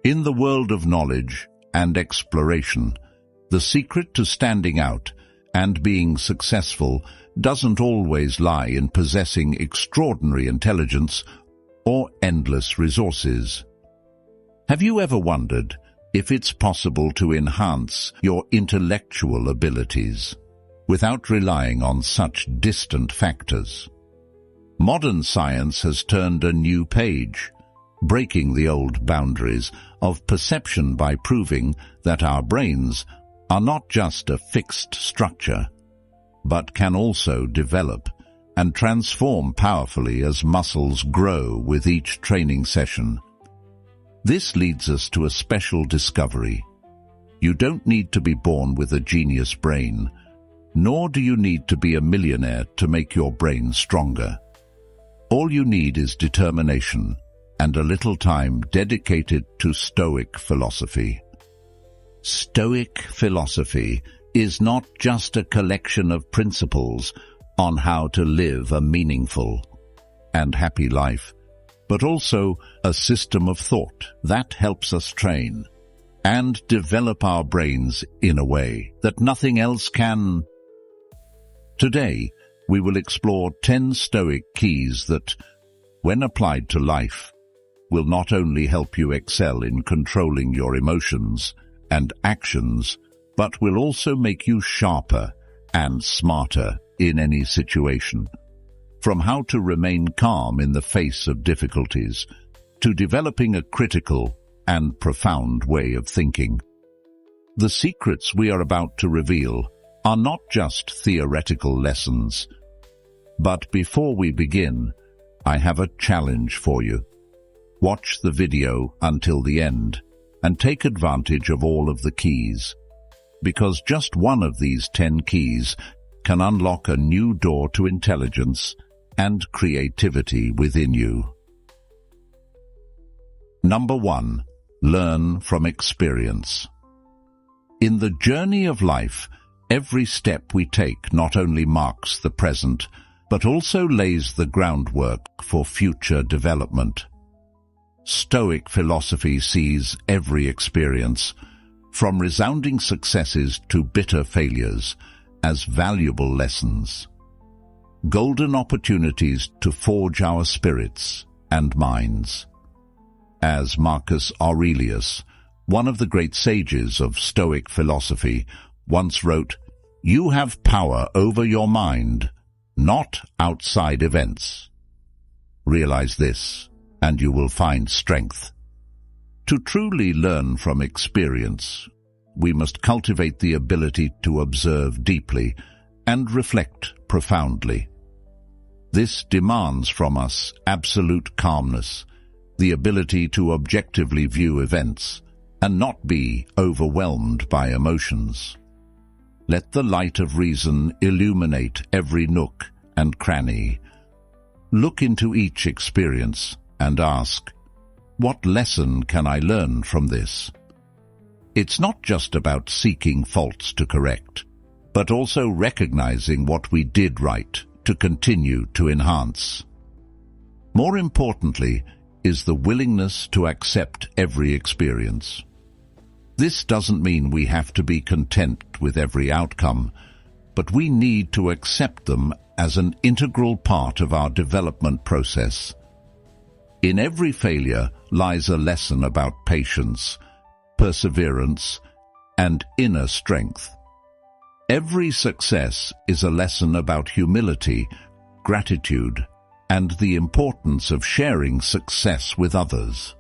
In the world of knowledge and exploration, the secret to standing out and being successful doesn't always lie in possessing extraordinary intelligence or endless resources. Have you ever wondered if it's possible to enhance your intellectual abilities without relying on such distant factors? Modern science has turned a new page, breaking the old boundaries of perception by proving that our brains are not just a fixed structure, but can also develop and transform powerfully as muscles grow with each training session. This leads us to a special discovery. You don't need to be born with a genius brain, nor do you need to be a millionaire to make your brain stronger. All you need is determination and a little time dedicated to Stoic philosophy. Stoic philosophy is not just a collection of principles on how to live a meaningful and happy life, but also a system of thought that helps us train and develop our brains in a way that nothing else can. Today, we will explore 10 Stoic keys that, when applied to life, will not only help you excel in controlling your emotions and actions, but will also make you sharper and smarter in any situation. From how to remain calm in the face of difficulties, to developing a critical and profound way of thinking. The secrets we are about to reveal are not just theoretical lessons. But before we begin, I have a challenge for you. Watch the video until the end and take advantage of all of the keys, because just one of these 10 keys can unlock a new door to intelligence and creativity within you. Number 1. Learn from experience. In the journey of life, every step we take not only marks the present, but also lays the groundwork for future development. Stoic philosophy sees every experience, from resounding successes to bitter failures, as valuable lessons. Golden opportunities to forge our spirits and minds. As Marcus Aurelius, one of the great sages of Stoic philosophy, once wrote, "You have power over your mind, not outside events. Realize this, and you will find strength." To truly learn from experience, we must cultivate the ability to observe deeply and reflect profoundly. This demands from us absolute calmness, the ability to objectively view events and not be overwhelmed by emotions. Let the light of reason illuminate every nook and cranny. Look into each experience and ask, what lesson can I learn from this? It's not just about seeking faults to correct, but also recognizing what we did right to continue to enhance. More importantly is the willingness to accept every experience. This doesn't mean we have to be content with every outcome, but we need to accept them as an integral part of our development process. In every failure lies a lesson about patience, perseverance, and inner strength. Every success is a lesson about humility, gratitude, and the importance of sharing success with others.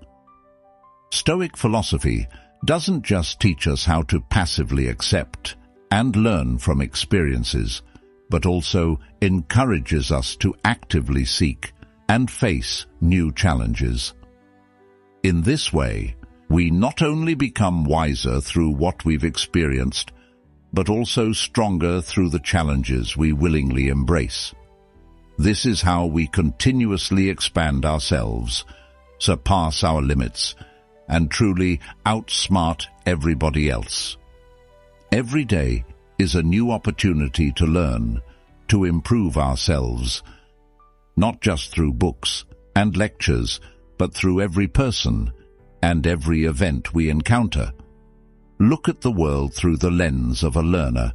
Stoic philosophy doesn't just teach us how to passively accept and learn from experiences, but also encourages us to actively seek and face new challenges. In this way, we not only become wiser through what we've experienced, but also stronger through the challenges we willingly embrace. This is how we continuously expand ourselves, surpass our limits, and truly outsmart everybody else. Every day is a new opportunity to learn, to improve ourselves, not just through books and lectures, but through every person and every event we encounter. Look at the world through the lens of a learner,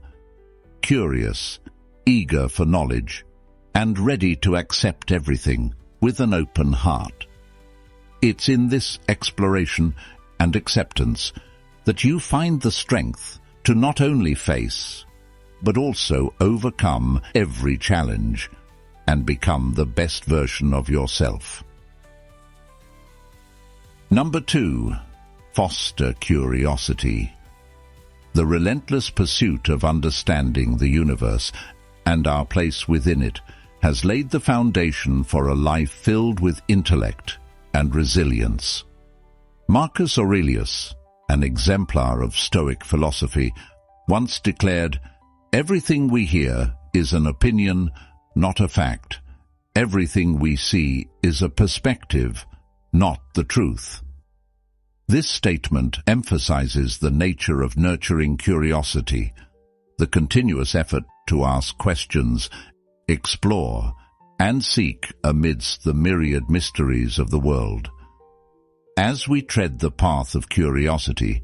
curious, eager for knowledge, and ready to accept everything with an open heart. It's in this exploration and acceptance that you find the strength to not only face, but also overcome every challenge and become the best version of yourself. Number 2, foster curiosity. The relentless pursuit of understanding the universe and our place within it has laid the foundation for a life filled with intellect and resilience. Marcus Aurelius, an exemplar of Stoic philosophy, once declared, "Everything we hear is an opinion, not a fact. Everything we see is a perspective, not the truth." This statement emphasizes the nature of nurturing curiosity, the continuous effort to ask questions, explore, and seek amidst the myriad mysteries of the world. As we tread the path of curiosity,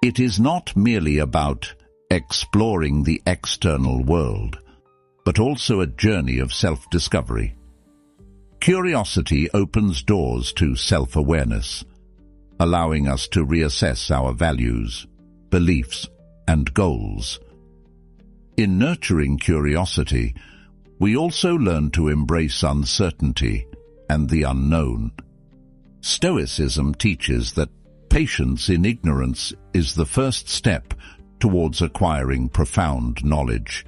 it is not merely about exploring the external world, but also a journey of self-discovery. Curiosity opens doors to self-awareness, allowing us to reassess our values, beliefs, and goals. In nurturing curiosity, we also learn to embrace uncertainty and the unknown. Stoicism teaches that patience in ignorance is the first step towards acquiring profound knowledge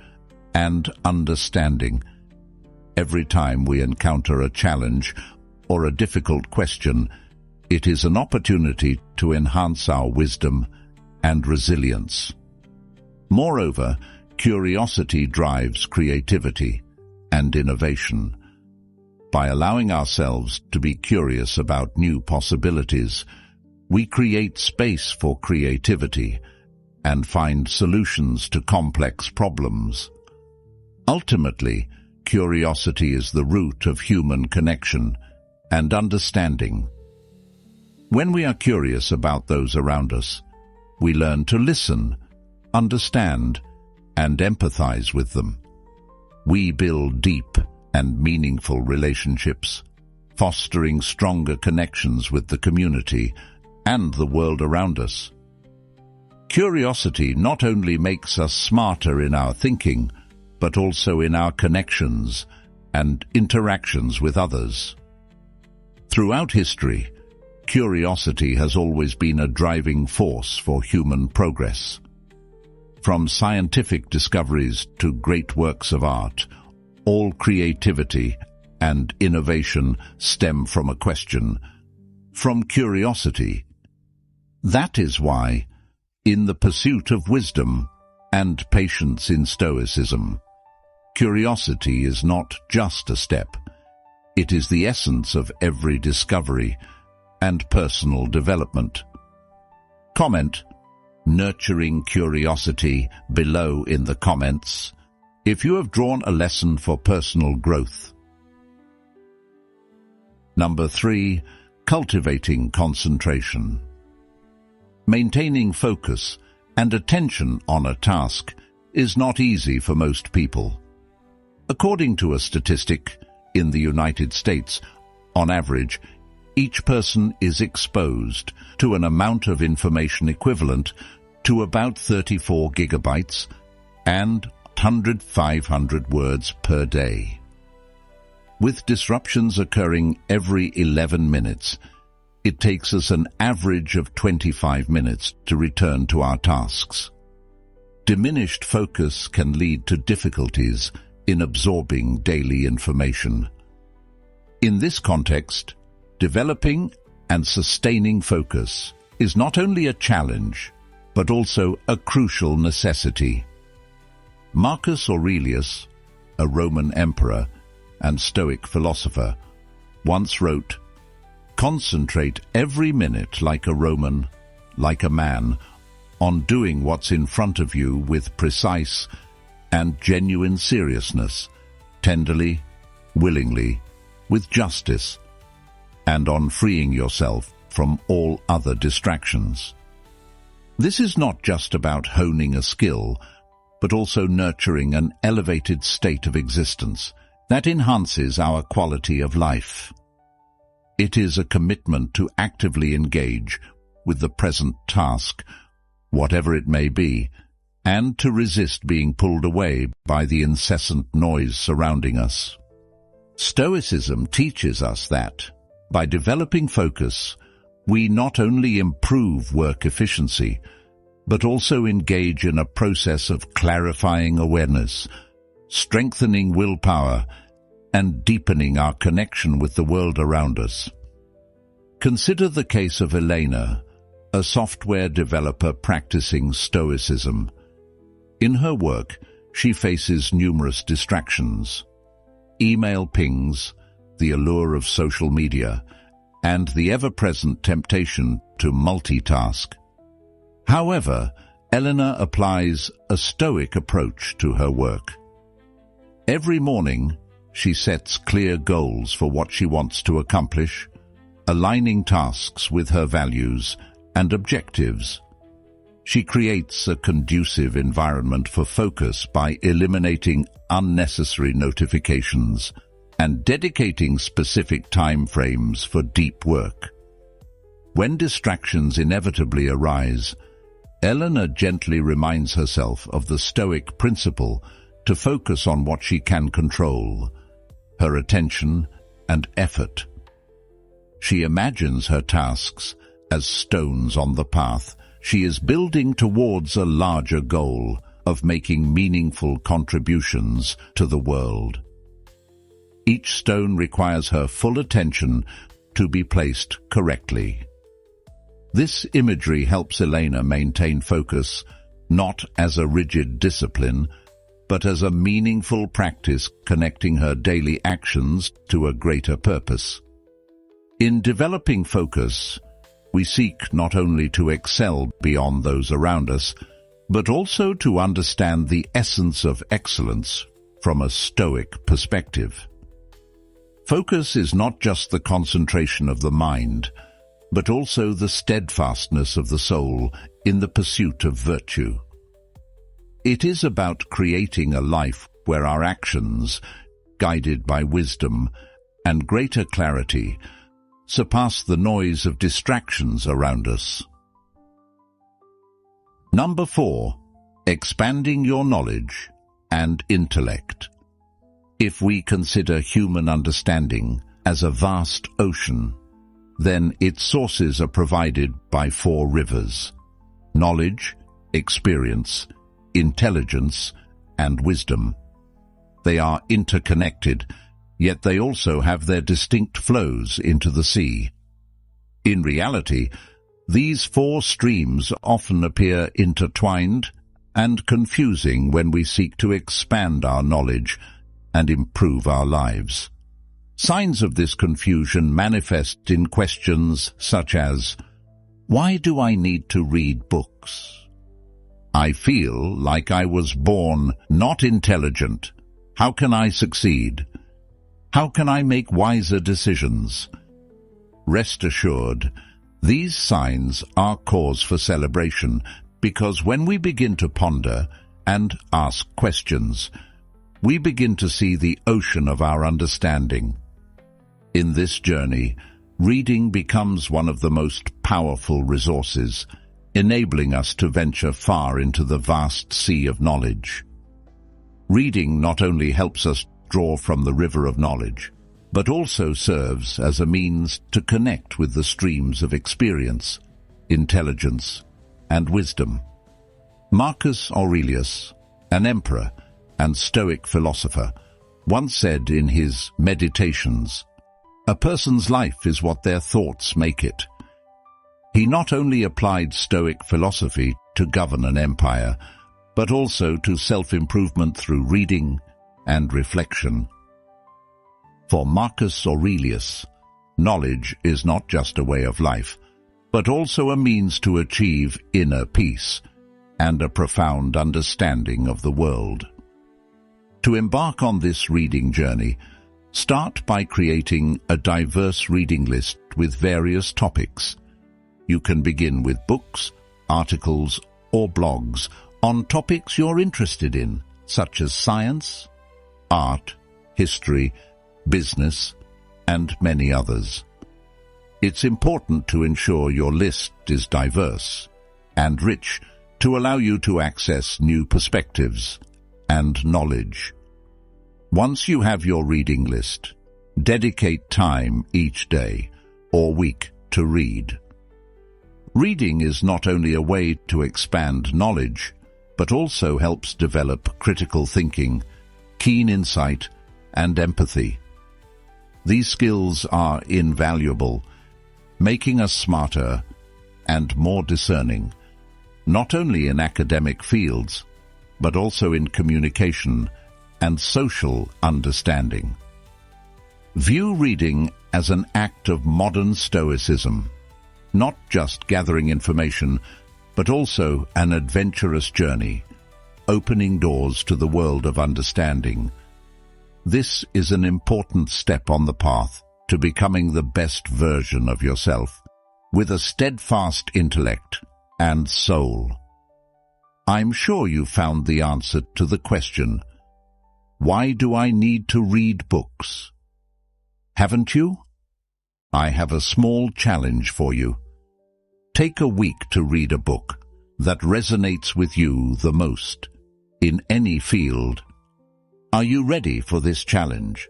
and understanding. Every time we encounter a challenge or a difficult question, it is an opportunity to enhance our wisdom and resilience. Moreover, curiosity drives creativity and innovation. By allowing ourselves to be curious about new possibilities, we create space for creativity and find solutions to complex problems. Ultimately, curiosity is the root of human connection and understanding. When we are curious about those around us, we learn to listen, understand, and empathize with them. We build deep and meaningful relationships, fostering stronger connections with the community and the world around us. Curiosity not only makes us smarter in our thinking, but also in our connections and interactions with others. Throughout history, curiosity has always been a driving force for human progress. From scientific discoveries to great works of art, all creativity and innovation stem from a question, from curiosity. That is why, in the pursuit of wisdom and patience in Stoicism, curiosity is not just a step. It is the essence of every discovery and personal development. Comment "Nurturing curiosity" below in the comments if you have drawn a lesson for personal growth. Number 3, cultivating concentration. Maintaining focus and attention on a task is not easy for most people. According to a statistic in the United States, on average, each person is exposed to an amount of information equivalent to about 34 gigabytes and 100-500 words per day. With disruptions occurring every 11 minutes, it takes us an average of 25 minutes to return to our tasks. Diminished focus can lead to difficulties in absorbing daily information. In this context, developing and sustaining focus is not only a challenge, but also a crucial necessity. Marcus Aurelius, a Roman emperor and Stoic philosopher, once wrote, "Concentrate every minute like a Roman, like a man, on doing what's in front of you with precise and genuine seriousness, tenderly, willingly, with justice, and on freeing yourself from all other distractions. This is not just about honing a skill, but also nurturing an elevated state of existence that enhances our quality of life. It is a commitment to actively engage with the present task, whatever it may be, and to resist being pulled away by the incessant noise surrounding us. Stoicism teaches us that, by developing focus, we not only improve work efficiency, but also engage in a process of clarifying awareness, strengthening willpower, and deepening our connection with the world around us. Consider the case of Elena, a software developer practicing Stoicism. In her work, she faces numerous distractions: email pings, the allure of social media, and the ever-present temptation to multitask. However, Elena applies a Stoic approach to her work. Every morning, she sets clear goals for what she wants to accomplish, aligning tasks with her values and objectives. She creates a conducive environment for focus by eliminating unnecessary notifications and dedicating specific time frames for deep work. When distractions inevitably arise, Elena gently reminds herself of the Stoic principle to focus on what she can control, her attention and effort. She imagines her tasks as stones on the path she is building towards a larger goal of making meaningful contributions to the world. Each stone requires her full attention to be placed correctly. This imagery helps Elena maintain focus not as a rigid discipline, but as a meaningful practice connecting her daily actions to a greater purpose. In developing focus, we seek not only to excel beyond those around us, but also to understand the essence of excellence from a Stoic perspective. Focus is not just the concentration of the mind, but also the steadfastness of the soul in the pursuit of virtue. It is about creating a life where our actions, guided by wisdom and greater clarity, surpass the noise of distractions around us. Number 4. Expanding your knowledge and intellect. If we consider human understanding as a vast ocean, then its sources are provided by 4 rivers: knowledge, experience, intelligence, and wisdom. They are interconnected, yet they also have their distinct flows into the sea. In reality, these 4 streams often appear intertwined and confusing when we seek to expand our knowledge and improve our lives. Signs of this confusion manifest in questions such as, why do I need to read books? I feel like I was born not intelligent. How can I succeed? How can I make wiser decisions? Rest assured, these signs are cause for celebration, because when we begin to ponder and ask questions, we begin to see the ocean of our understanding. In this journey, reading becomes one of the most powerful resources, enabling us to venture far into the vast sea of knowledge. Reading not only helps us draw from the river of knowledge, but also serves as a means to connect with the streams of experience, intelligence, and wisdom. Marcus Aurelius, an emperor and Stoic philosopher, once said in his Meditations, "A person's life is what their thoughts make it." He not only applied Stoic philosophy to govern an empire, but also to self-improvement through reading and reflection. For Marcus Aurelius, knowledge is not just a way of life, but also a means to achieve inner peace and a profound understanding of the world. To embark on this reading journey, start by creating a diverse reading list with various topics, You can begin with books, articles, or blogs on topics you're interested in, such as science, art, history, business, and many others. It's important to ensure your list is diverse and rich to allow you to access new perspectives and knowledge. Once you have your reading list, dedicate time each day or week to read. Reading is not only a way to expand knowledge, but also helps develop critical thinking, keen insight, and empathy. These skills are invaluable, making us smarter and more discerning, not only in academic fields, but also in communication and social understanding. View reading as an act of modern Stoicism, not just gathering information, but also an adventurous journey, opening doors to the world of understanding. This is an important step on the path to becoming the best version of yourself, with a steadfast intellect and soul. I'm sure you found the answer to the question, why do I need to read books? Haven't you? I have a small challenge for you. Take a week to read a book that resonates with you the most, in any field. Are you ready for this challenge?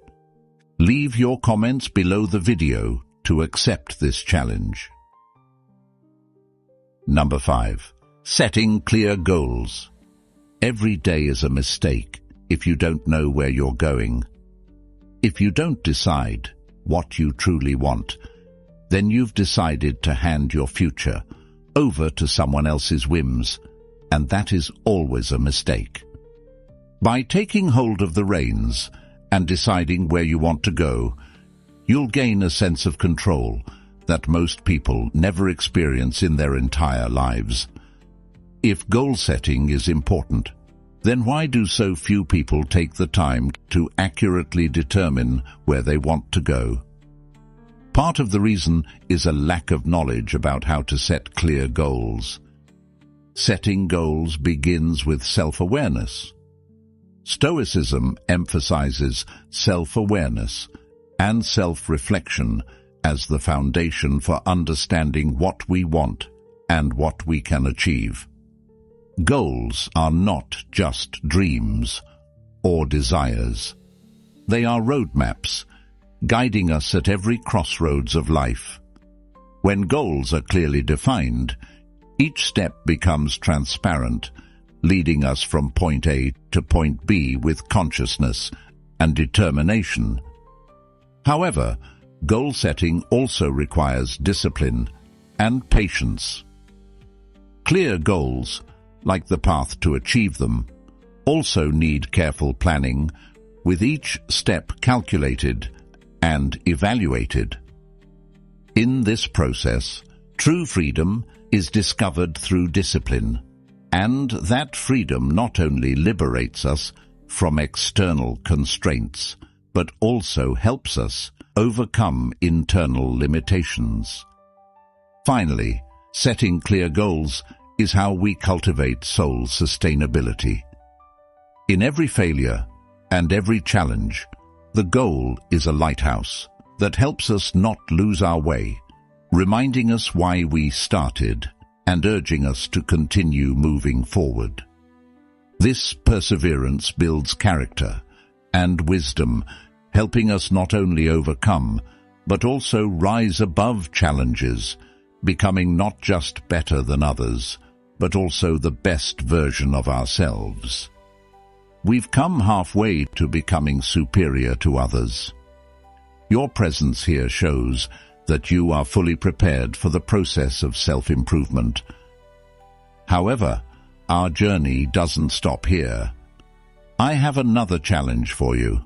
Leave your comments below the video to accept this challenge. Number 5. Setting clear goals. Every day is a mistake if you don't know where you're going. If you don't decide what you truly want, then you've decided to hand your future over to someone else's whims, and that is always a mistake. By taking hold of the reins and deciding where you want to go, you'll gain a sense of control that most people never experience in their entire lives. If goal setting is important, then why do so few people take the time to accurately determine where they want to go? Part of the reason is a lack of knowledge about how to set clear goals. Setting goals begins with self-awareness. Stoicism emphasizes self-awareness and self-reflection as the foundation for understanding what we want and what we can achieve. Goals are not just dreams or desires. They are roadmaps, guiding us at every crossroads of life. When goals are clearly defined, each step becomes transparent, leading us from point A to point B with consciousness and determination. However, goal setting also requires discipline and patience. Clear goals, like the path to achieve them, also need careful planning, with each step calculated and evaluated. In this process, true freedom is discovered through discipline, and that freedom not only liberates us from external constraints, but also helps us overcome internal limitations. Finally, setting clear goals is how we cultivate soul sustainability. In every failure and every challenge, the goal is a lighthouse that helps us not lose our way, reminding us why we started and urging us to continue moving forward. This perseverance builds character and wisdom, helping us not only overcome, but also rise above challenges, becoming not just better than others, but also the best version of ourselves. We've come halfway to becoming superior to others. Your presence here shows that you are fully prepared for the process of self-improvement. However, our journey doesn't stop here. I have another challenge for you.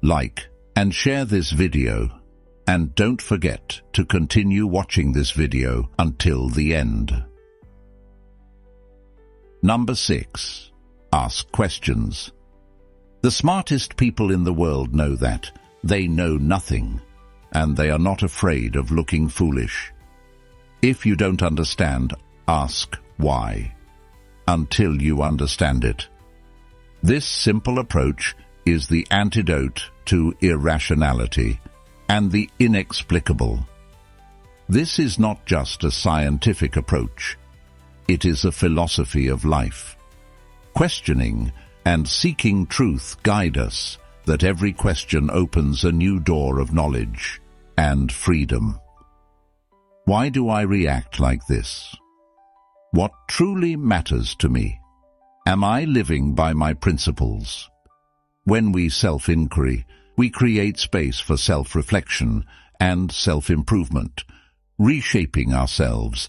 Like and share this video, and don't forget to continue watching this video until the end. Number 6. Ask questions. The smartest people in the world know that they know nothing, and they are not afraid of looking foolish. If you don't understand, ask why, until you understand it. This simple approach is the antidote to irrationality and the inexplicable. This is not just a scientific approach. It is a philosophy of life. Questioning and seeking truth guide us, that every question opens a new door of knowledge and freedom. Why do I react like this? What truly matters to me? Am I living by my principles? When we self-inquiry, we create space for self-reflection and self-improvement, reshaping ourselves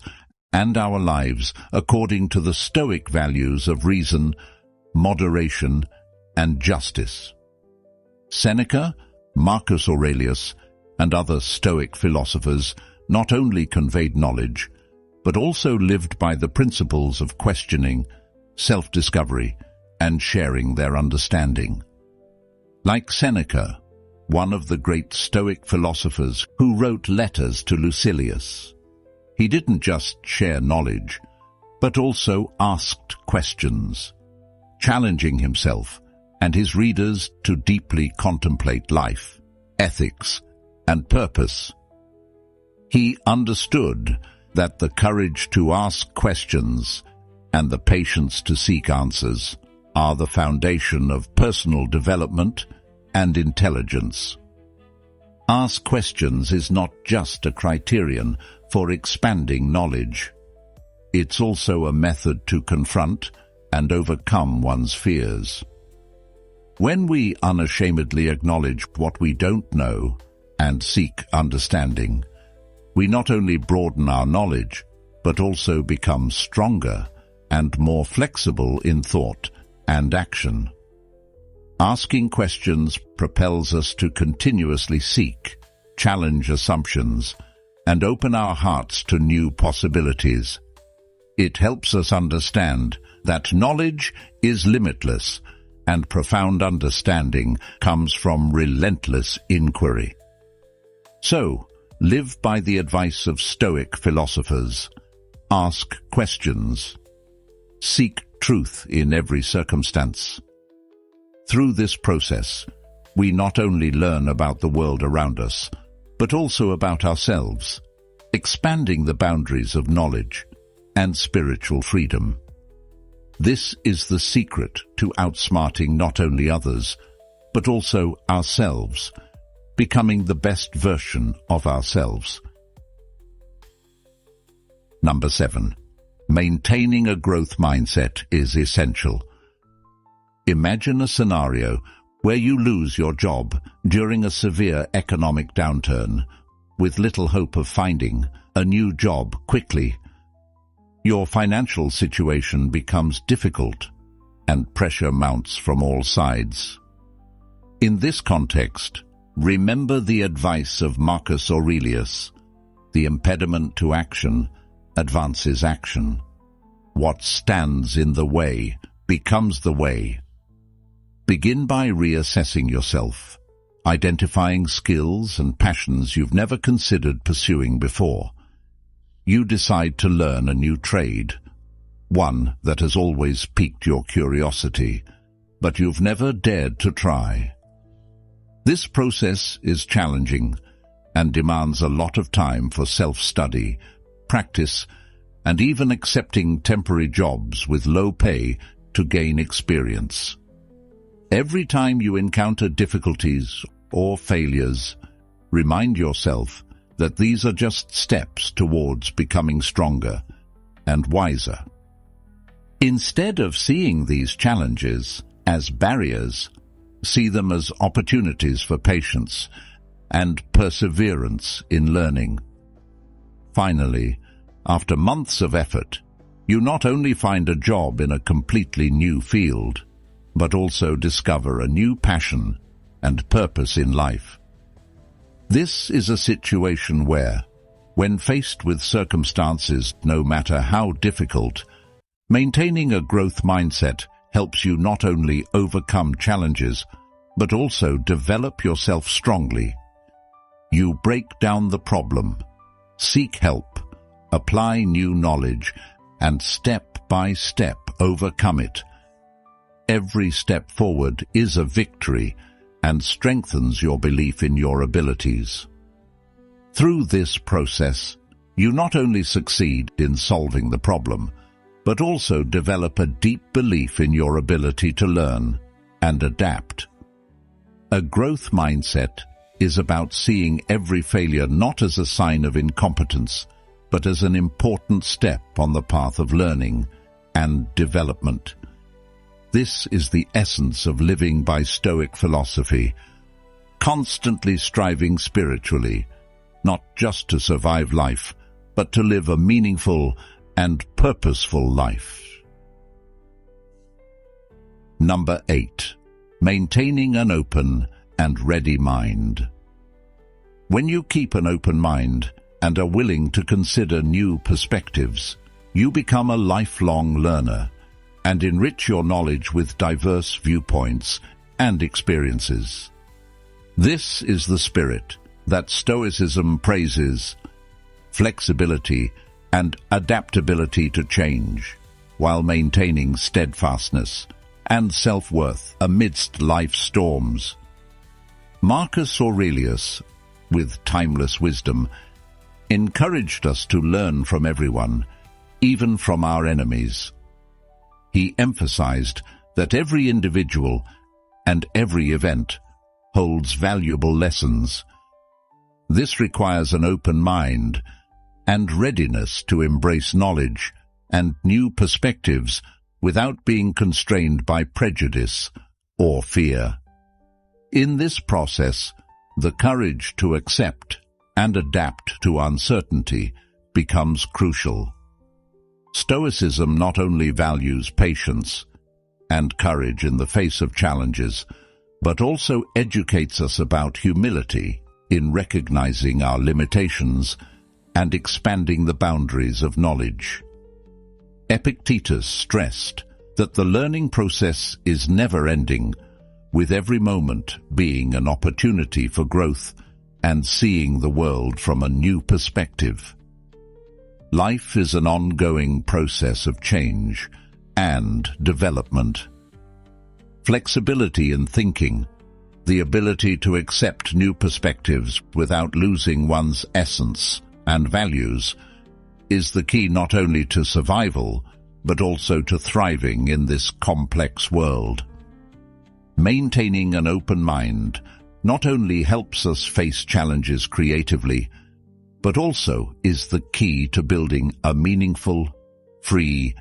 and our lives according to the Stoic values of reason, moderation, and justice. Seneca, Marcus Aurelius, and other Stoic philosophers not only conveyed knowledge, but also lived by the principles of questioning, self-discovery, and sharing their understanding. Like Seneca, one of the great Stoic philosophers who wrote letters to Lucilius, he didn't just share knowledge, but also asked questions, challenging himself and his readers to deeply contemplate life, ethics, and purpose. He understood that the courage to ask questions and the patience to seek answers are the foundation of personal development and intelligence. Ask questions is not just a criterion for expanding knowledge. It's also a method to confront and overcome one's fears. When we unashamedly acknowledge what we don't know and seek understanding, we not only broaden our knowledge, but also become stronger and more flexible in thought and action. Asking questions propels us to continuously seek, challenge assumptions, and open our hearts to new possibilities. It helps us understand that knowledge is limitless, and profound understanding comes from relentless inquiry. So, live by the advice of Stoic philosophers. Ask questions. Seek truth in every circumstance. Through this process, we not only learn about the world around us, but also about ourselves, expanding the boundaries of knowledge and spiritual freedom. This is the secret to outsmarting not only others, but also ourselves, becoming the best version of ourselves. Number 7. Maintaining a growth mindset is essential. Imagine a scenario where you lose your job during a severe economic downturn, with little hope of finding a new job quickly. Your financial situation becomes difficult, and pressure mounts from all sides. In this context, remember the advice of Marcus Aurelius: the impediment to action advances action. What stands in the way becomes the way. Begin by reassessing yourself, identifying skills and passions you've never considered pursuing before. You decide to learn a new trade, one that has always piqued your curiosity, but you've never dared to try. This process is challenging and demands a lot of time for self-study, practice, and even accepting temporary jobs with low pay to gain experience. Every time you encounter difficulties or failures, remind yourself that these are just steps towards becoming stronger and wiser. Instead of seeing these challenges as barriers, see them as opportunities for patience and perseverance in learning. Finally, after months of effort, you not only find a job in a completely new field, but also discover a new passion and purpose in life. This is a situation where, when faced with circumstances no matter how difficult, maintaining a growth mindset helps you not only overcome challenges, but also develop yourself strongly. You break down the problem, seek help, apply new knowledge, and step by step overcome it. Every step forward is a victory and strengthens your belief in your abilities. Through this process, you not only succeed in solving the problem, but also develop a deep belief in your ability to learn and adapt. A growth mindset is about seeing every failure not as a sign of incompetence, but as an important step on the path of learning and development. This is the essence of living by Stoic philosophy, constantly striving spiritually, not just to survive life, but to live a meaningful and purposeful life. Number 8. Maintaining an open and ready mind. When you keep an open mind and are willing to consider new perspectives, you become a lifelong learner and enrich your knowledge with diverse viewpoints and experiences. This is the spirit that Stoicism praises: flexibility and adaptability to change, while maintaining steadfastness and self-worth amidst life's storms. Marcus Aurelius, with timeless wisdom, encouraged us to learn from everyone, even from our enemies. He emphasized that every individual and every event holds valuable lessons. This requires an open mind and readiness to embrace knowledge and new perspectives without being constrained by prejudice or fear. In this process, the courage to accept and adapt to uncertainty becomes crucial. Stoicism not only values patience and courage in the face of challenges, but also educates us about humility in recognizing our limitations and expanding the boundaries of knowledge. Epictetus stressed that the learning process is never-ending, with every moment being an opportunity for growth and seeing the world from a new perspective. Life is an ongoing process of change and development. Flexibility in thinking, the ability to accept new perspectives without losing one's essence and values, is the key not only to survival, but also to thriving in this complex world. Maintaining an open mind not only helps us face challenges creatively, but also is the key to building a meaningful, free,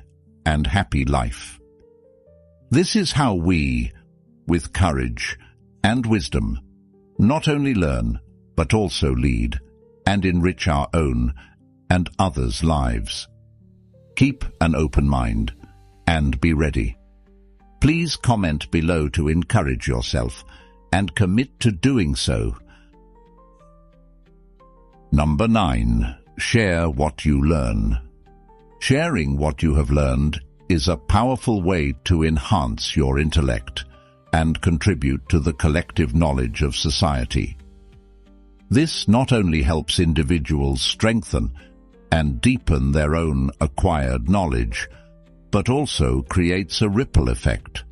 and happy life. This is how we, with courage and wisdom, not only learn, but also lead and enrich our own and others' lives. Keep an open mind and be ready. Please comment below to encourage yourself and commit to doing so. Number 9. Share what you learn. Sharing what you have learned is a powerful way to enhance your intellect and contribute to the collective knowledge of society. This not only helps individuals strengthen and deepen their own acquired knowledge, but also creates a ripple effect,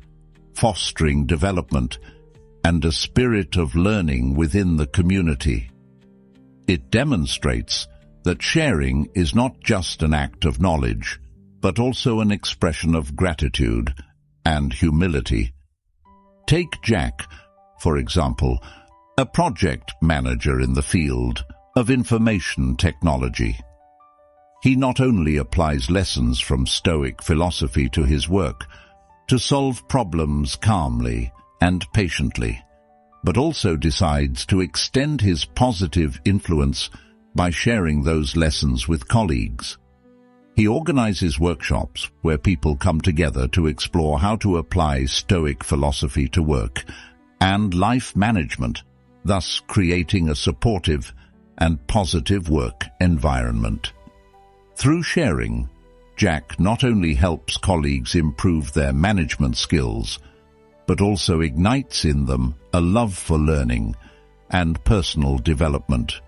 fostering development and a spirit of learning within the community. It demonstrates that sharing is not just an act of knowledge, but also an expression of gratitude and humility. Take Jack, for example, a project manager in the field of information technology. He not only applies lessons from Stoic philosophy to his work to solve problems calmly and patiently, but also decides to extend his positive influence by sharing those lessons with colleagues. He organizes workshops where people come together to explore how to apply Stoic philosophy to work and life management, thus creating a supportive and positive work environment. Through sharing, Jack not only helps colleagues improve their management skills, but also ignites in them a love for learning and personal development.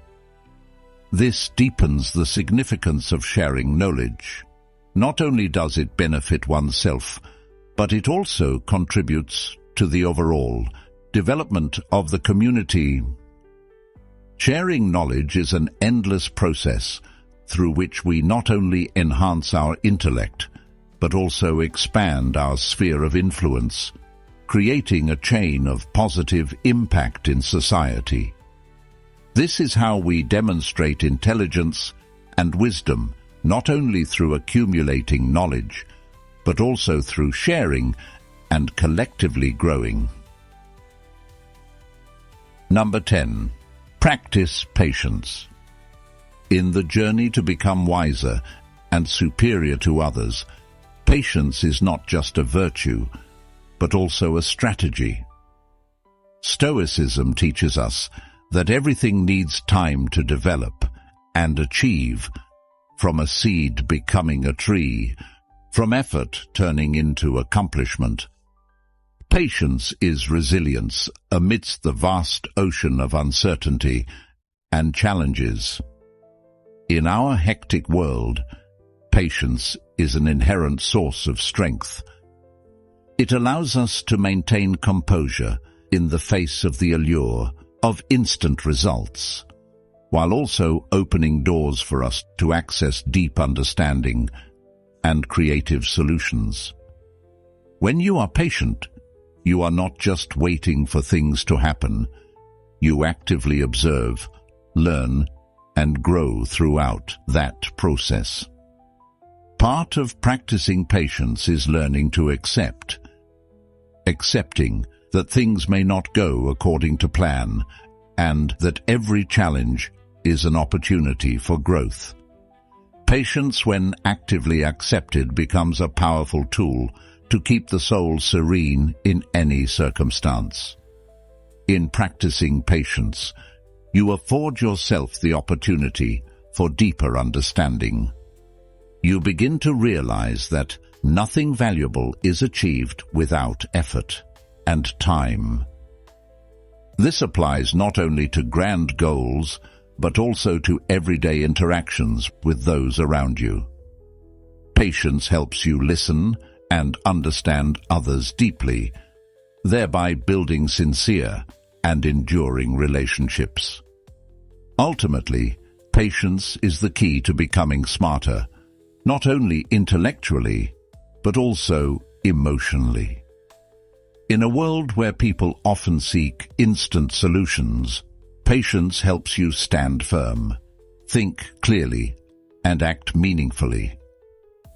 This deepens the significance of sharing knowledge. Not only does it benefit oneself, but it also contributes to the overall development of the community. Sharing knowledge is an endless process through which we not only enhance our intellect, but also expand our sphere of influence, creating a chain of positive impact in society. This is how we demonstrate intelligence and wisdom, not only through accumulating knowledge, but also through sharing and collectively growing. Number 10. Practice patience. In the journey to become wiser and superior to others, patience is not just a virtue, but also a strategy. Stoicism teaches us that everything needs time to develop and achieve, from a seed becoming a tree, from effort turning into accomplishment. Patience is resilience amidst the vast ocean of uncertainty and challenges. In our hectic world, patience is an inherent source of strength. It allows us to maintain composure in the face of the allure of instant results, while also opening doors for us to access deep understanding and creative solutions. When you are patient, you are not just waiting for things to happen. You actively observe, learn, and grow throughout that process. Part of practicing patience is learning to accept. Accepting that things may not go according to plan, and that every challenge is an opportunity for growth. Patience, when actively accepted, becomes a powerful tool to keep the soul serene in any circumstance. In practicing patience, you afford yourself the opportunity for deeper understanding. You begin to realize that nothing valuable is achieved without effort and time. This applies not only to grand goals, but also to everyday interactions with those around you. Patience helps you listen and understand others deeply, thereby building sincere and enduring relationships. Ultimately, patience is the key to becoming smarter, not only intellectually, but also emotionally. In a world where people often seek instant solutions, patience helps you stand firm, think clearly, and act meaningfully.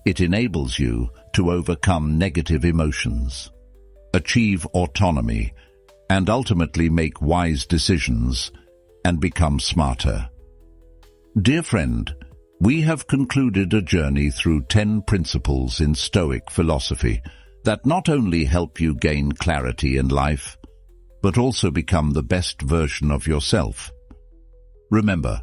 It enables you to overcome negative emotions, achieve autonomy, and ultimately make wise decisions and become smarter. Dear friend, we have concluded a journey through 10 principles in Stoic philosophy that not only help you gain clarity in life, but also become the best version of yourself. Remember,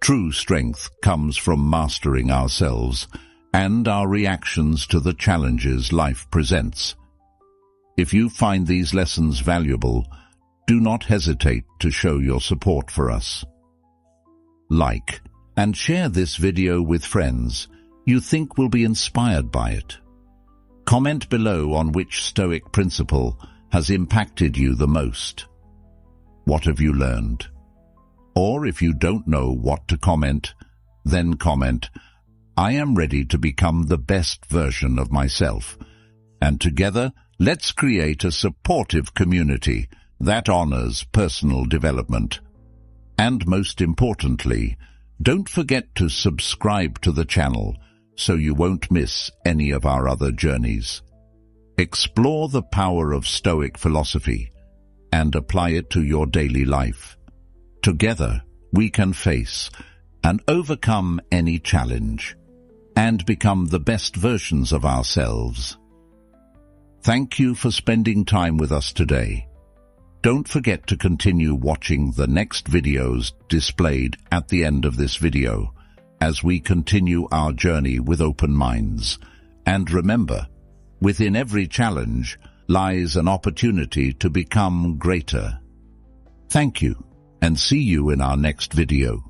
true strength comes from mastering ourselves and our reactions to the challenges life presents. If you find these lessons valuable, do not hesitate to show your support for us. Like and share this video with friends you think will be inspired by it. Comment below on which Stoic principle has impacted you the most. What have you learned? Or if you don't know what to comment, then comment, "I am ready to become the best version of myself." And together, let's create a supportive community that honors personal development. And most importantly, don't forget to subscribe to the channel so you won't miss any of our other journeys. Explore the power of Stoic philosophy and apply it to your daily life. Together, we can face and overcome any challenge and become the best versions of ourselves. Thank you for spending time with us today. Don't forget to continue watching the next videos displayed at the end of this video as we continue our journey with open minds. And remember, within every challenge lies an opportunity to become greater. Thank you, and see you in our next video.